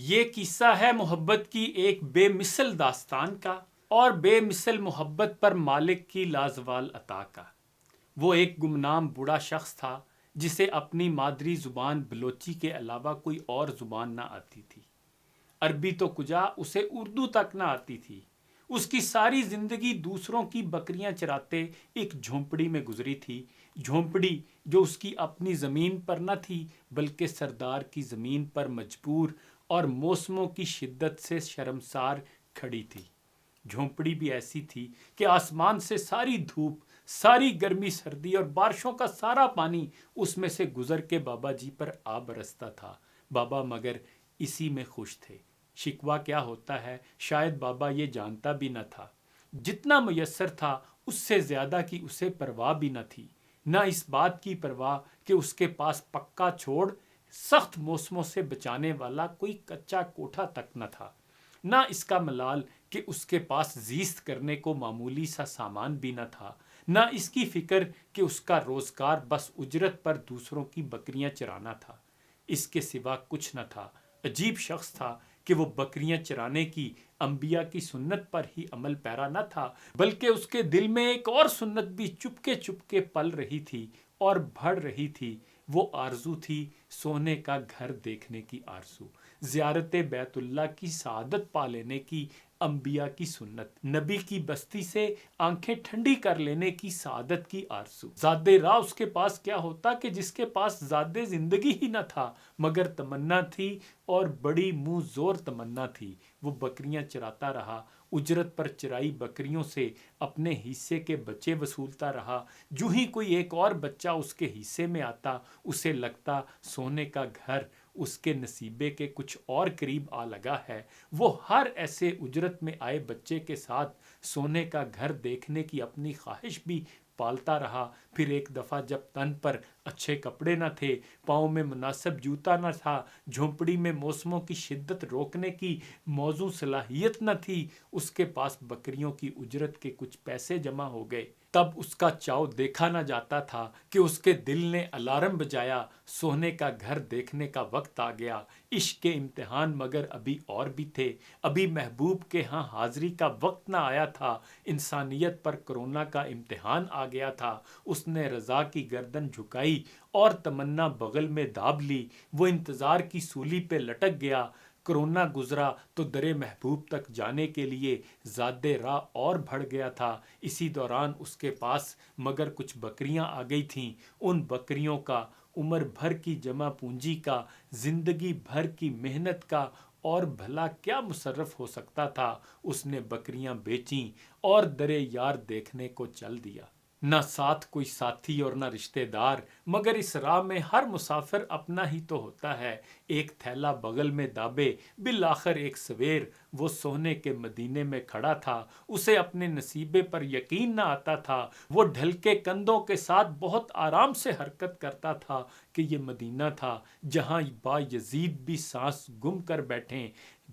یہ قصہ ہے محبت کی ایک بے مثل داستان کا اور بے مثل محبت پر مالک کی لازوال عطا کا۔ وہ ایک گمنام بوڑھا شخص تھا جسے اپنی مادری زبان بلوچی کے علاوہ کوئی اور زبان نہ آتی تھی۔ عربی تو کجا، اسے اردو تک نہ آتی تھی۔ اس کی ساری زندگی دوسروں کی بکریاں چراتے ایک جھونپڑی میں گزری تھی، جھونپڑی جو اس کی اپنی زمین پر نہ تھی بلکہ سردار کی زمین پر مجبور اور موسموں کی شدت سے شرمسار کھڑی تھی۔ جھونپڑی بھی ایسی تھی کہ آسمان سے ساری دھوپ، ساری گرمی سردی اور بارشوں کا سارا پانی اس میں سے گزر کے بابا جی پر آ برستا تھا۔ بابا مگر اسی میں خوش تھے۔ شکوہ کیا ہوتا ہے شاید بابا یہ جانتا بھی نہ تھا۔ جتنا میسر تھا اس سے زیادہ کی اسے پرواہ بھی نہ تھی، نہ اس بات کی پرواہ کہ اس کے پاس پکا چھوڑ سخت موسموں سے بچانے والا کوئی کچا کوٹھا تک نہ تھا، نہ اس کا ملال کہ اس کے پاس زیست کرنے کو معمولی سا سامان بھی نہ تھا، نہ اس کی فکر کہ اس کا روزگار بس اجرت پر دوسروں کی بکریاں چرانا تھا۔ اس کے سوا کچھ نہ تھا۔ عجیب شخص تھا کہ وہ بکریاں چرانے کی انبیاء کی سنت پر ہی عمل پیرا نہ تھا، بلکہ اس کے دل میں ایک اور سنت بھی چپکے پل رہی تھی اور بڑھ رہی تھی۔ وہ آرزو تھی سونے کا گھر دیکھنے کی آرزو، زیارت بیت اللہ کی سعادت پا لینے کی انبیاء کی سنت، نبی کی بستی سے آنکھیں ٹھنڈی کر لینے کی سعادت کی آرزو۔ زاد راہ اس کے پاس کیا ہوتا کہ جس کے پاس زاد زندگی ہی نہ تھا، مگر تمنا تھی اور بڑی منہ زور تمنا تھی۔ وہ بکریاں چراتا رہا، اجرت پر چرائی بکریوں سے اپنے حصے کے بچے وصولتا رہا۔ جو ہی کوئی ایک اور بچہ اس کے حصے میں آتا اسے لگتا سونے کا گھر اس کے نصیبے کے کچھ اور قریب آ لگا ہے۔ وہ ہر ایسے اجرت میں آئے بچے کے ساتھ سونے کا گھر دیکھنے کی اپنی خواہش بھی پالتا رہا۔ پھر ایک دفعہ جب تن پر اچھے کپڑے نہ تھے، پاؤں میں مناسب جوتا نہ تھا، جھونپڑی میں موسموں کی شدت روکنے کی موزوں صلاحیت نہ تھی، اس کے پاس بکریوں کی اجرت کے کچھ پیسے جمع ہو گئے، تب اس کا چاؤ دیکھا نہ جاتا تھا کہ اس کے دل نے الارم بجایا، سونے کا گھر دیکھنے کا وقت آ گیا۔ عشق کے امتحان مگر ابھی اور بھی تھے، ابھی محبوب کے ہاں حاضری کا وقت نہ آیا تھا۔ انسانیت پر کرونا کا امتحان آ گیا تھا۔ اس نے رضا کی گردن جھکائی اور تمنا بغل میں داب لی۔ وہ انتظار کی سولی پہ لٹک گیا۔ کرونا گزرا تو در محبوب تک جانے کے لیے زاد راہ اور بڑھ گیا تھا۔ اسی دوران اس کے پاس مگر کچھ بکریاں آ گئی تھیں۔ ان بکریوں کا، عمر بھر کی جمع پونجی کا، زندگی بھر کی محنت کا اور بھلا کیا مصرف ہو سکتا تھا۔ اس نے بکریاں بیچیں اور در یار دیکھنے کو چل دیا۔ نہ ساتھ کوئی ساتھی اور نہ رشتہ دار، مگر اس راہ میں ہر مسافر اپنا ہی تو ہوتا ہے۔ ایک تھیلا بغل میں دابے، بالآخر ایک سویر وہ سونے کے مدینے میں کھڑا تھا۔ اسے اپنے نصیبے پر یقین نہ آتا تھا۔ وہ ڈھل کے کندھوں کے ساتھ بہت آرام سے حرکت کرتا تھا کہ یہ مدینہ تھا جہاں با یزید بھی سانس گم کر بیٹھیں۔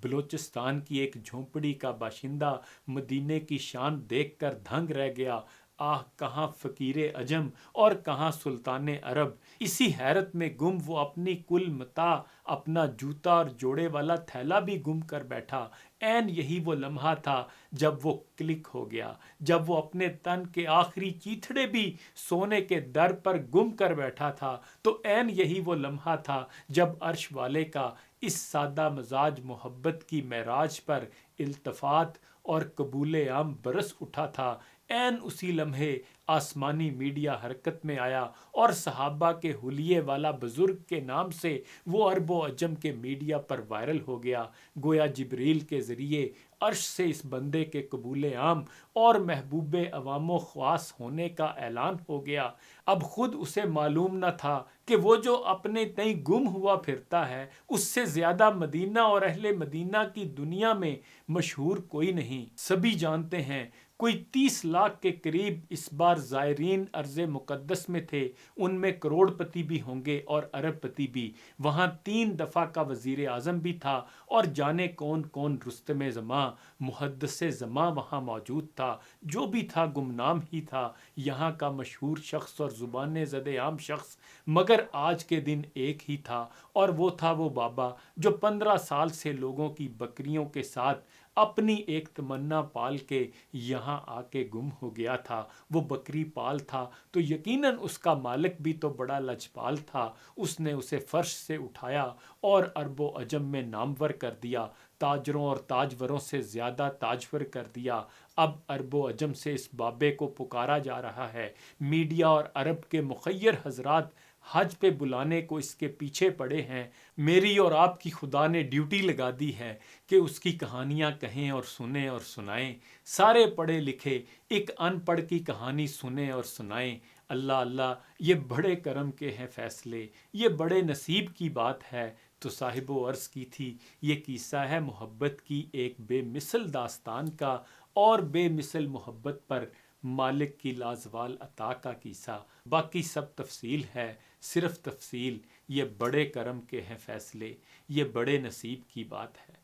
بلوچستان کی ایک جھونپڑی کا باشندہ مدینے کی شان دیکھ کر دھنگ رہ گیا۔ آہ کہاں فقیر عجم اور کہاں سلطان عرب! اسی حیرت میں گم وہ اپنی کل متاع، اپنا جوتا اور جوڑے والا تھیلا بھی گم کر بیٹھا۔ عین یہی وہ لمحہ تھا جب وہ کلک ہو گیا، جب وہ اپنے تن کے آخری چیتھڑے بھی سونے کے در پر گم کر بیٹھا تھا۔ تو عین یہی وہ لمحہ تھا جب عرش والے کا اس سادہ مزاج محبت کی معراج پر التفات اور قبول عام برس اٹھا تھا۔ عین اسی لمحے آسمانی میڈیا حرکت میں آیا اور صحابہ کے حلیے والا بزرگ کے نام سے وہ عرب و عجم کے میڈیا پر وائرل ہو گیا۔ گویا جبریل کے ذریعے عرش سے اس بندے کے قبول عام اور محبوب عوام و خواص ہونے کا اعلان ہو گیا۔ اب خود اسے معلوم نہ تھا کہ وہ جو اپنے تئیں گم ہوا پھرتا ہے اس سے زیادہ مدینہ اور اہل مدینہ کی دنیا میں مشہور کوئی نہیں۔ سبھی جانتے ہیں کوئی 30 لاکھ کے قریب اس بار زائرین ارض مقدس میں تھے، ان میں کروڑ پتی بھی ہوں گے اور ارب پتی بھی۔ وہاں 3 دفعہ کا وزیر اعظم بھی تھا، اور جانے کون کون رستم زماں محدث زماں وہاں موجود تھا۔ جو بھی تھا گمنام ہی تھا، یہاں کا مشہور شخص اور زبان زد عام شخص، مگر آج کے دن ایک ہی تھا، اور وہ تھا وہ بابا جو 15 سال سے لوگوں کی بکریوں کے ساتھ اپنی ایک تمنا پال کے یہاں آ کے گم ہو گیا تھا۔ وہ بکری پال تھا تو یقیناً اس کا مالک بھی تو بڑا لجپال تھا۔ اس نے اسے فرش سے اٹھایا اور عرب و عجم میں نامور کر دیا، تاجروں اور تاجوروں سے زیادہ تاجور کر دیا۔ اب عرب و عجم سے اس بابے کو پکارا جا رہا ہے۔ میڈیا اور عرب کے مخیر حضرات حج پہ بلانے کو اس کے پیچھے پڑے ہیں۔ میری اور آپ کی خدا نے ڈیوٹی لگا دی ہے کہ اس کی کہانیاں کہیں اور سنیں اور سنائیں۔ سارے پڑھے لکھے ایک ان پڑھ کی کہانی سنیں اور سنائیں۔ اللہ اللہ، یہ بڑے کرم کے ہیں فیصلے، یہ بڑے نصیب کی بات ہے۔ تو صاحب و عرض کی تھی، یہ قصہ ہے محبت کی ایک بے مثل داستان کا، اور بے مثل محبت پر مالک کی لازوال عطا کا قصہ۔ باقی سب تفصیل ہے، صرف تفصیل۔ یہ بڑے کرم کے ہیں فیصلے، یہ بڑے نصیب کی بات ہے۔